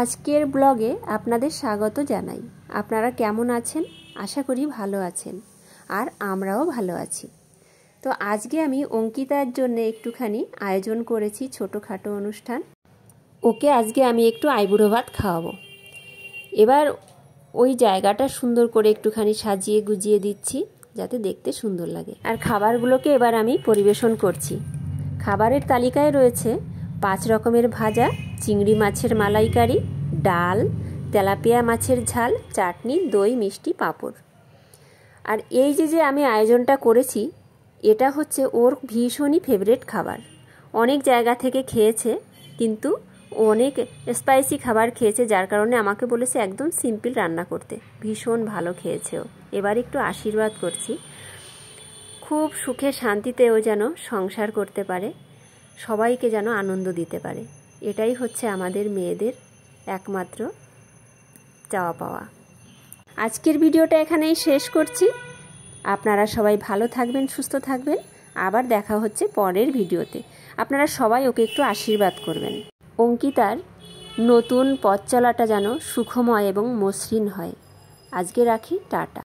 আজকের ব্লগে আপনাদের স্বাগত জানাই। আপনারা কেমন আছেন? আশা করি ভালো আছেন, আর আমরাও ভালো আছি। তো আজকে আমি অঙ্কিতার জন্য একটুখানি আয়োজন করেছি ছোটোখাটো অনুষ্ঠান। ওকে আজকে আমি একটু আইবুড়ো ভাত খাওয়াবো। এবার ওই জায়গাটা সুন্দর করে একটুখানি সাজিয়ে গুজিয়ে দিচ্ছি যাতে দেখতে সুন্দর লাগে। আর খাবারগুলোকে এবার আমি পরিবেশন করছি। খাবারের তালিকায় রয়েছে 5 রকমের ভাজা, চিংড়ি মাছের মালাইকারি, ডাল, তেলাপিয়া মাছের ঝাল, চাটনি, দই, মিষ্টি, পাঁপড়। আর এই যে আমি আয়োজনটা করেছি, এটা হচ্ছে ওর ভীষণই ফেভারিট খাবার। অনেক জায়গা থেকে খেয়েছে, কিন্তু অনেক স্পাইসি খাবার খেয়েছে, যার কারণে আমাকে বলেছে একদম সিম্পল রান্না করতে। ভীষণ ভালো খেয়েছে ও। এবার একটু আশীর্বাদ করছি, খুব সুখে শান্তিতেও যেন সংসার করতে পারে, সবাইকে যেন আনন্দ দিতে পারে। এটাই হচ্ছে আমাদের মেয়েদের একমাত্র চাওয়া পাওয়া। আজকের ভিডিওটা এখানেই শেষ করছি। আপনারা সবাই ভালো থাকবেন, সুস্থ থাকবেন। আবার দেখা হচ্ছে পরের ভিডিওতে। আপনারা সবাই ওকে একটু আশীর্বাদ করবেন। অঙ্কিতার নতুন পথ চলাটা যেন সুখময় এবং মসৃণ হয়। আজকে রাখি, টাটা।